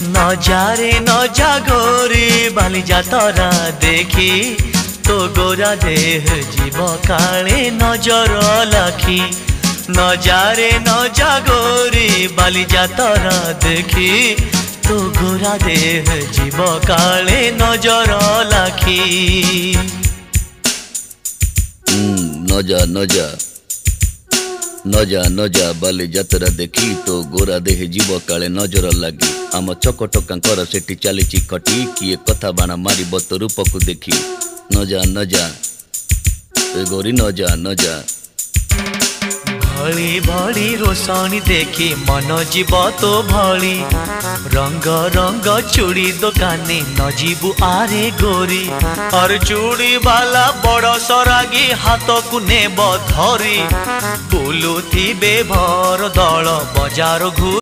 नजारे नजा गोरी बाली जातरा देखी तो गोरा देह जीव काले नजर लाखी। नजारे नजा गोरी बाली जातरा देखी तो गोरा देह जीव काले नजर लाखी। नजा नजा नजा नजा बाली जातरा देखी तो गोरा देह जीव काले नजर लगी। आम चकटकांकर सेठी चली खटी किए कथा बाण मार तो रूप को देखी। नजा नजा गोरी नजा नजा भली भली रोशनी देखी मन जीव तो भली। रंग रंग चूड़ी दुकानी न जीवु आरे गोरी। और चूड़ी वाला बड़ सरागी हाथ को नेब धरी। बुलुथिबे भर दल बजार घूरी।